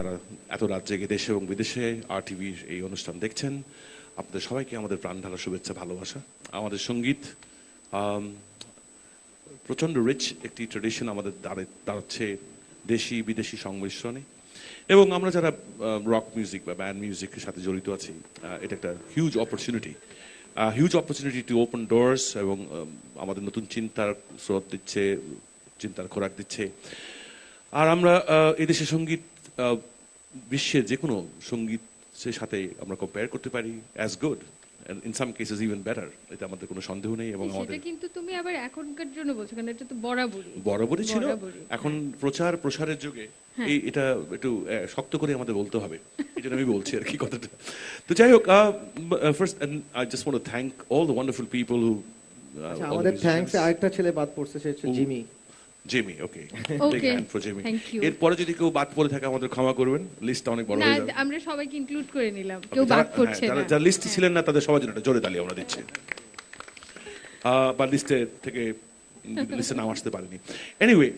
যারা এত রাত জেগে দেশে এবং বিদেশে RTVর এই অনুষ্ঠান দেখছেন, আপনাদের সবাইকে আমাদের প্রাণঢালা শুভেচ্ছা, ভালোবাসা। আমাদের সঙ্গীত প্রচণ্ড রিচ একটি ট্রেডিশন আমাদের দাঁড়াচ্ছে দেশি বিদেশি সংমিশ্রণে, এবং আমরা যারা রক মিউজিক বা ব্যান্ড মিউজিকের সাথে জড়িত আছি, এটা একটা huge opportunity to open doors, এবং আমাদের নতুন চিন্তার স্রোত দিচ্ছে, চিন্তার খোরাক দিচ্ছে। আর আমরা এদেশে সঙ্গীত বিশ্বের যে কোনো সঙ্গীতের সাথে আমরা কম্পেয়ার করতে পারি as good, in some cases even better, এটা আমাদের কোনো সন্দেহ নেই। এবং আমাদের কিন্তু তুমি আবার এখনকার জন্য বলছো, কারণ এটা তো বরাবরই ছিল। এখন প্রসারের যুগে এটা একটু শক্ত করে আমাদের বলতে হবে, এই জন্য আমি বলছি আর কি কথাটা। তো যাই হোক, first I just want to thank all the wonderful people who আমাদের থ্যাঙ্কস। আরেকটা ছেলে বাদ পড়ছে, সে হচ্ছে জিমি। ওকে, এরপরে যদি কেউ বাদ পড়ে থাকে আমাদের ক্ষমা করবেন, লিস্টটা অনেক বড় হয়ে যাবে। আমরা সবাইকে ইনক্লুড করে নিলাম, কেউ বাদ পড়ছে না। যারা লিস্টে ছিলেন না তাদের সবার জন্য একটা জোরে তালি আমরা দিচ্ছি, বা লিস্টে থেকে লিস্টে নাম আসতে পারেনি। Anyway,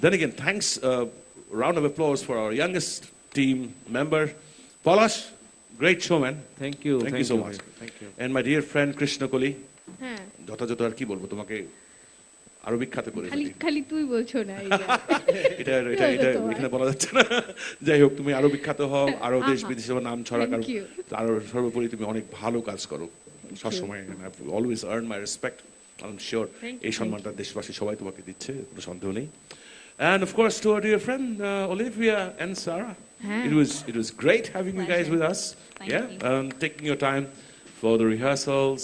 then again, thanks, round of applause for our youngest team member, Palash. Great show, man. Thank you so much. Thank you. And my dear friend Krishna Koli. হ্যাঁ, যথাযথ আর কি বলবো, তোমাকে আরো বিখ্যাত করে খালি তুই বলছো না, এটা এখানে বলা যাচ্ছে না। যাই হোক, তুমি আরো বিখ্যাত হও, আরো দেশ বিদেশে নাম ছড়া, কারণ আরো সর্বোপরি তুমি অনেক ভালো কাজ করো সবসময়। Always earn my respect, I am sure এই সম্মানটা দেশবাসী সবাই তোমাকে দিচ্ছে, কোনো সন্দেহ নেই। And of course, to our dear friend Olivia and Sarah, it was great having you guys with us. Thank you. Taking your time for the rehearsals.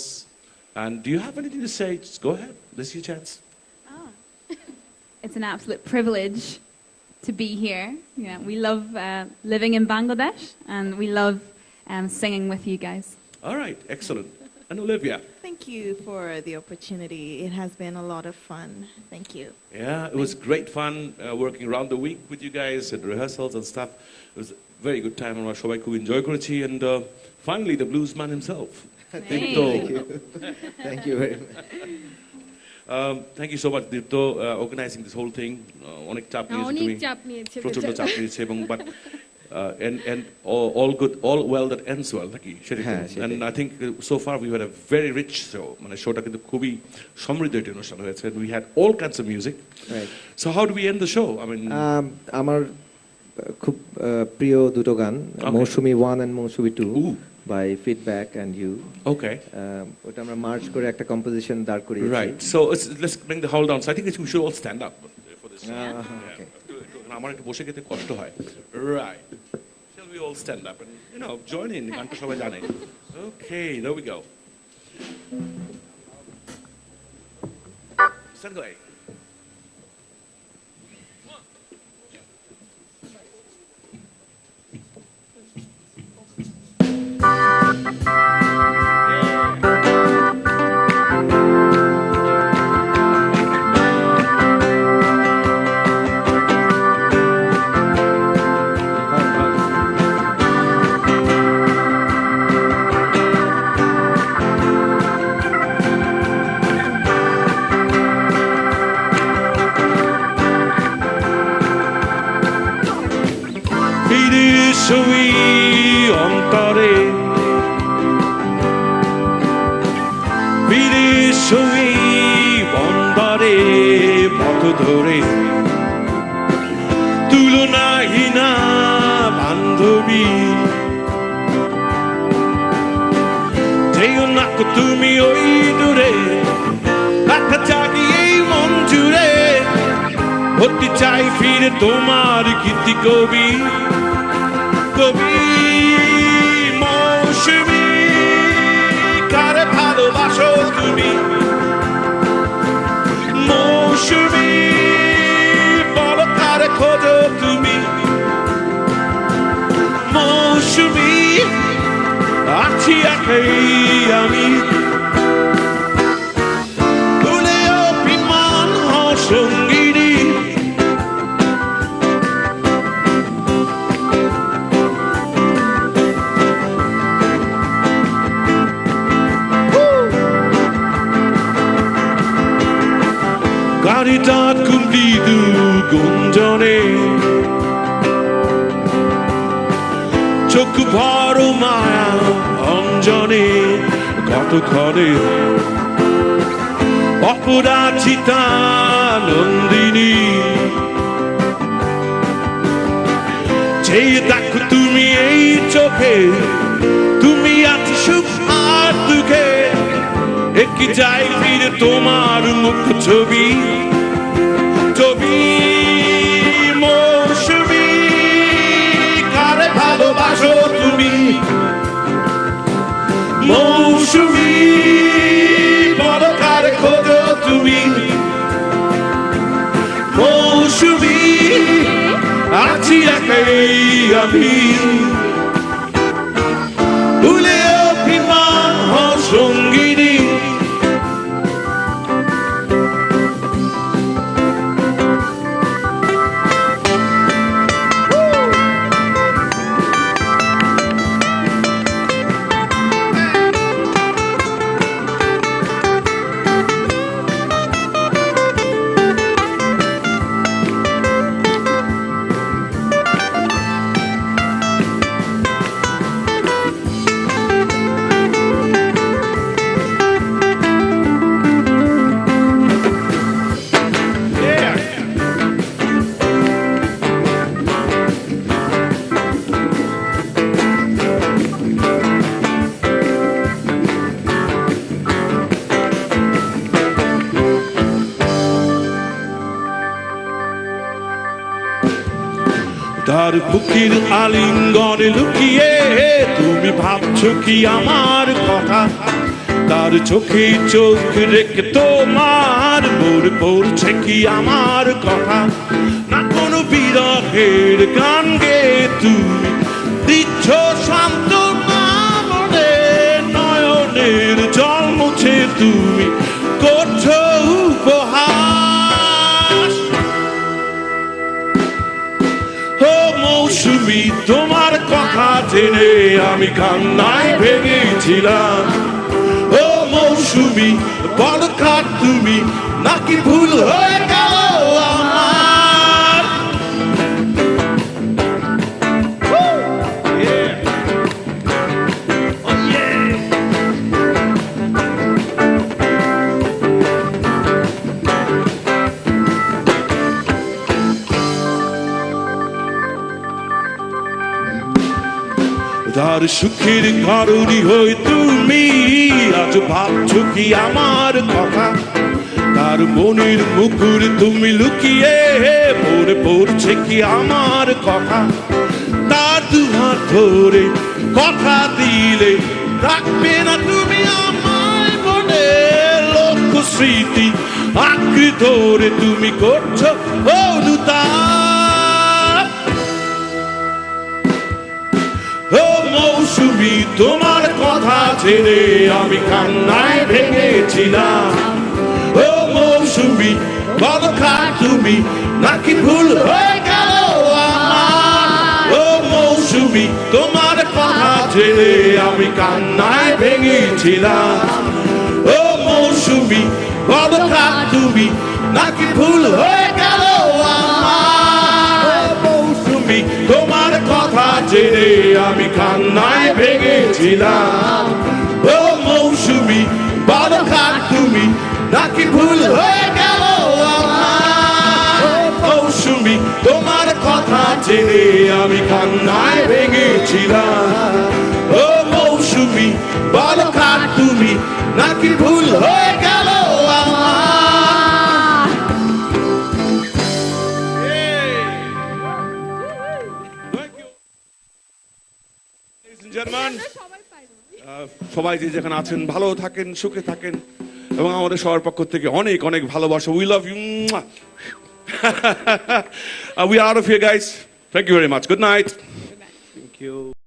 And do you have anything to say? Just go ahead. This is your chance. It's an absolute privilege to be here. You know, we love living in Bangladesh, and we love singing with you guys. All right, excellent. And Olivia. Thank you for the opportunity. It has been a lot of fun. Thank you. Yeah, it was great fun working around the week with you guys and rehearsals and stuff. It was a very good time. আমরা সবাই খুব enjoy করেছি, and finally the blues man himself. Dipto. Thank you very much. Thank you so much, Dipto, organizing this whole thing. অনেক চাপ নিয়েছো তুমি, প্রচন্ড চাপ নিয়েছে, এবং but and all well that ends well, নাকি সেটা? And I think so far we had a very rich show. মানে শোটা কিন্তু খুবই সমৃদ্ধ একটা অনুষ্ঠান হয়েছে, and we had all kinds of music. Right. So how do we end the show? I mean, আমার খুব প্রিয় দুটো গান, মৌসুমী 1 and Mousumi 2 by Feedback and You. Okay. ওটা আমরা মার্চ করে একটা কম্পোজিশন দাঁড় করিয়েছি। Right. So let's bring the whole down. So I think we should all stand up for this. Okay. আমার একটু বসে খেতে কষ্ট হয়। Right. Shall we all stand up and join in? গানটা সবাই জানে। Okay, there we go. Stand by. ছবি অন্তরে ফিরে ছবি বন্দরে পথ ধরে তুলনাহীনা বান্ধবী যেও না তুমি ওই দূরে ব্যথা জাগিয়ে মন জুড়ে হতে চাই ফিরে তোমার গীতি কবি মৌসুমী কারে ভালোবাসো তুমি মৌসুমী বলো কারে খোঁজো তুমি মৌসুমী আছি একাই আমি ভুলেও বিমান সঙ্গিনী Carità cumplido con Johnny চোখ ভর মায়া অঞ্জনে কতক্ষণে অপরাজিতা নন্দিনী চেয়ে দেখো তুমি এই চোখে তুমি আছো সুখ আর দুঃখে একই যাই ফিরে তোমার মুখ ছবি ছবি মৌসুমী কারে ভালোবাসো তুমি মৌসুমী বড় কারে খোঁজো তুমি মৌসুমী আছি একাই আমি ভুলে অভিমান সঙ্গিনী তার বুকের আলিঙ্গনে লুকিয়ে তুমি ভাবছো কি আমার কথা তার চোখে চোখ রেখে তোমার মনে পড়ছে কি আমার কথা না কোনো বিরহের গান গে তুমি দিচ্ছ শান্ত মনে নয়নের জল মুছে তুমি করছো উপহাস মৌসুমী তোমার কথা জেনে আমি কান্নায় ভেঙেছিলাম ও মৌসুমী বড় খাট তুমি নাকি ভুল হয়ে গেল আমার তার সুখের কারণই হই তুমি আজ ভাবছো কি আমার কথা তার মনের মুকুর তুমি লুকিয়ে মনে পড়ছে কি আমার কথা তার দুহাত ধরে কথা দিলে রাখবে না তুমি আমায় মনে লক্ষ স্মৃতি আঁকড়ে ধরে তুমি করছো অনুতাপ মৌসুমী তোমার কথা জেনে আমি কান্নায় ভেঙেছিলাম ও মৌসুমী বড় খাট তুমি নাকি ভুল হয়ে গেল আমার ও মৌসুমী তোমার কথা জেনে আমি কান্নায় ভেঙেছিলাম ও মৌসুমী বড় খাট তুমি নাকি ভুল হয়ে গেল আমার মৌসুমী তোমার কথা জেনে আমি কান্নায় ভেঙেছিলাম ও মৌসুমী বড় খাট তুমি নাকি ভুল হয়ে গেল আমার মৌসুমী তোমার কথা জেনে আমি কান্নায় ভেঙেছিলাম ও মৌসুমী বড় খাট তুমি নাকি ভুল হয়ে গেল আমার সবাই যে যেখানে আছেন ভালো থাকেন সুখে থাকেন এবং আমাদের সবার পক্ষ থেকে অনেক অনেক ভালোবাসা we love you we are off here guys thank you very much good night Thank you.